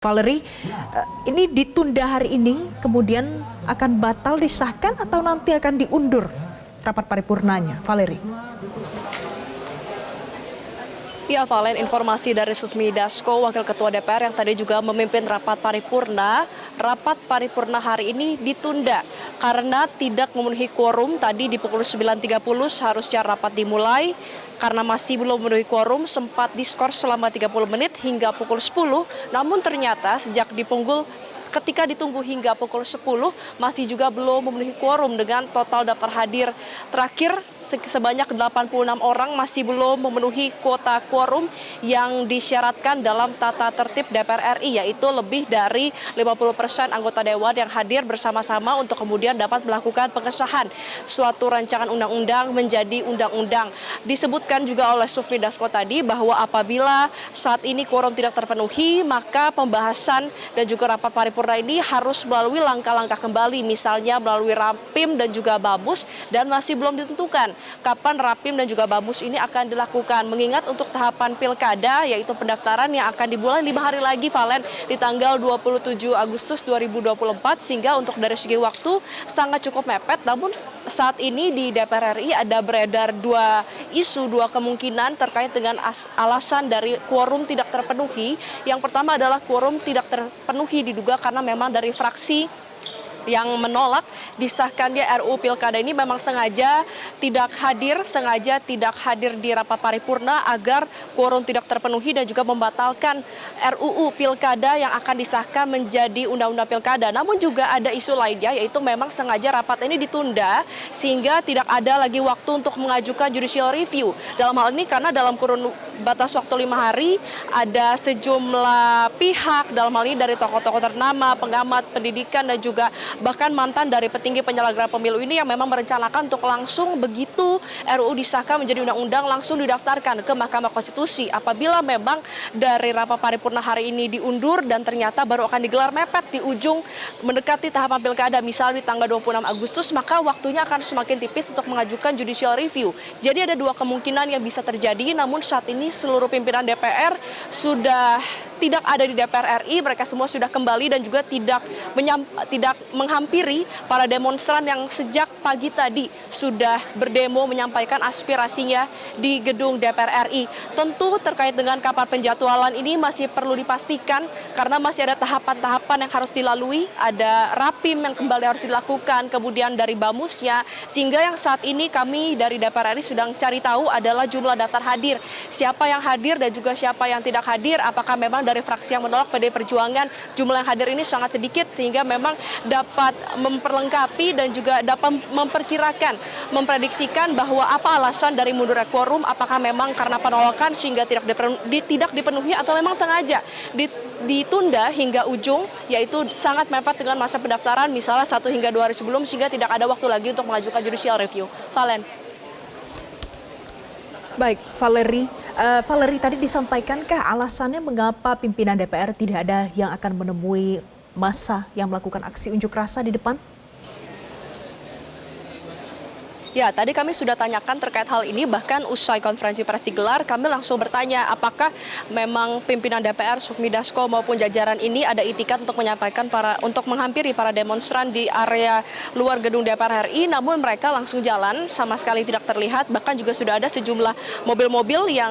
Valerie, ini ditunda hari ini, kemudian akan batal disahkan atau nanti akan diundur rapat paripurnanya, Valerie? Ya, Valen, informasi dari Sufmi Dasko, Wakil Ketua DPR yang tadi juga memimpin rapat paripurna hari ini ditunda karena tidak memenuhi quorum. Tadi di pukul 9.30 seharusnya rapat dimulai. Karena masih belum memenuhi quorum, sempat diskors selama 30 menit hingga pukul 10. Namun ternyata ketika ditunggu hingga pukul 10 masih juga belum memenuhi quorum dengan total daftar hadir terakhir sebanyak 86 orang masih belum memenuhi kuota quorum yang disyaratkan dalam tata tertib DPR RI, yaitu lebih dari 50% anggota dewan yang hadir bersama-sama untuk kemudian dapat melakukan pengesahan suatu rancangan undang-undang menjadi undang-undang. Disebutkan juga oleh Sufmi Dasko tadi bahwa apabila saat ini quorum tidak terpenuhi, maka pembahasan dan juga rapat paripurna ini harus melalui langkah-langkah kembali, misalnya melalui Rapim dan juga Bamus, dan masih belum ditentukan kapan Rapim dan juga Bamus ini akan dilakukan. Mengingat untuk tahapan pilkada, yaitu pendaftaran yang akan dimulai 5 hari lagi, Valen, di tanggal 27 Agustus 2024, sehingga untuk dari segi waktu sangat cukup mepet. Namun saat ini di DPR RI ada beredar dua kemungkinan terkait dengan alasan dari quorum tidak terpenuhi. Yang pertama adalah quorum tidak terpenuhi diduga karena memang dari fraksi yang menolak disahkannya RUU Pilkada ini memang sengaja tidak hadir di rapat paripurna agar quorum tidak terpenuhi dan juga membatalkan RUU Pilkada yang akan disahkan menjadi Undang-Undang Pilkada. Namun juga ada isu lainnya, yaitu memang sengaja rapat ini ditunda sehingga tidak ada lagi waktu untuk mengajukan judicial review. Dalam hal ini karena dalam kurun batas waktu 5 hari ada sejumlah pihak, dalam hal ini dari tokoh-tokoh ternama, pengamat pendidikan dan juga bahkan mantan dari petinggi penyelenggara pemilu ini yang memang merencanakan untuk langsung begitu RUU disahkan menjadi undang-undang langsung didaftarkan ke Mahkamah Konstitusi. Apabila memang dari rapat paripurna hari ini diundur dan ternyata baru akan digelar mepet di ujung mendekati tahapan pilkada, misalnya di tanggal 26 Agustus, maka waktunya akan semakin tipis untuk mengajukan judicial review. Jadi ada dua kemungkinan yang bisa terjadi, namun saat ini seluruh pimpinan DPR sudah tidak ada di DPR RI, mereka semua sudah kembali dan juga tidak menghampiri para demonstran yang sejak pagi tadi sudah berdemo menyampaikan aspirasinya di gedung DPR RI. Tentu terkait dengan kapan penjadwalan ini masih perlu dipastikan karena masih ada tahapan-tahapan yang harus dilalui, ada Rapim yang kembali harus dilakukan, kemudian dari Bamusnya, sehingga yang saat ini kami dari DPR RI sedang cari tahu adalah jumlah daftar hadir, siapa yang hadir dan juga siapa yang tidak hadir, apakah memang dari fraksi yang menolak PDI Perjuangan jumlah yang hadir ini sangat sedikit sehingga memang dapat memperlengkapi dan juga dapat memprediksikan bahwa apa alasan dari mundurnya quorum, apakah memang karena penolakan sehingga tidak dipenuhi atau memang sengaja ditunda hingga ujung, yaitu sangat mepet dengan masa pendaftaran misalnya 1 hingga 2 hari sebelum sehingga tidak ada waktu lagi untuk mengajukan judicial review. Valen. Baik, Valerie tadi disampaikankah alasannya mengapa pimpinan DPR tidak ada yang akan menemui massa yang melakukan aksi unjuk rasa di depan? Ya, tadi kami sudah tanyakan terkait hal ini, bahkan usai konferensi pers digelar, kami langsung bertanya apakah memang pimpinan DPR, Sufmi Dasko maupun jajaran ini ada itikat untuk untuk menghampiri para demonstran di area luar gedung DPR RI, namun mereka langsung jalan, sama sekali tidak terlihat, bahkan juga sudah ada sejumlah mobil-mobil yang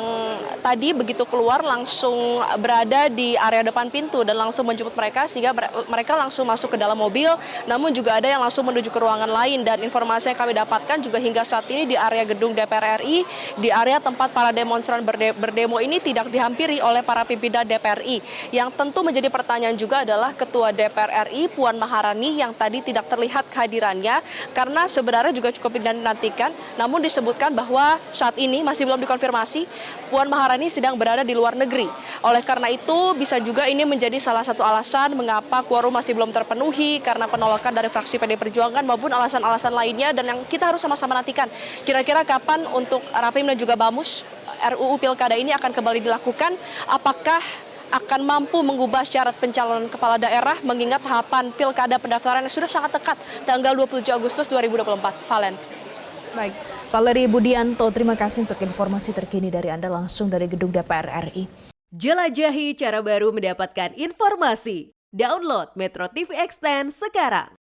tadi begitu keluar langsung berada di area depan pintu dan langsung menjemput mereka, sehingga mereka langsung masuk ke dalam mobil, namun juga ada yang langsung menuju ke ruangan lain. Dan informasi yang kami dapatkan juga hingga saat ini di area gedung DPR RI, di area tempat para demonstran berdemo ini tidak dihampiri oleh para pimpinan DPR RI. Yang tentu menjadi pertanyaan juga adalah Ketua DPR RI Puan Maharani yang tadi tidak terlihat kehadirannya karena sebenarnya juga cukup dinantikan, namun disebutkan bahwa saat ini masih belum dikonfirmasi Puan Maharani sedang berada di luar negeri. Oleh karena itu bisa juga ini menjadi salah satu alasan mengapa quorum masih belum terpenuhi karena penolakan dari fraksi PDI Perjuangan maupun alasan-alasan lainnya, dan yang kita harus sama-sama nantikan kira-kira kapan untuk Rapim dan juga Bamus RUU Pilkada ini akan kembali dilakukan, apakah akan mampu mengubah syarat pencalonan kepala daerah mengingat tahapan pilkada pendaftaran yang sudah sangat dekat tanggal 27 Agustus 2024. Valen. Baik, Valerie Budianto, terima kasih untuk informasi terkini dari Anda langsung dari gedung DPR RI. Jelajahi cara baru mendapatkan informasi. Download Metro TV Extend sekarang.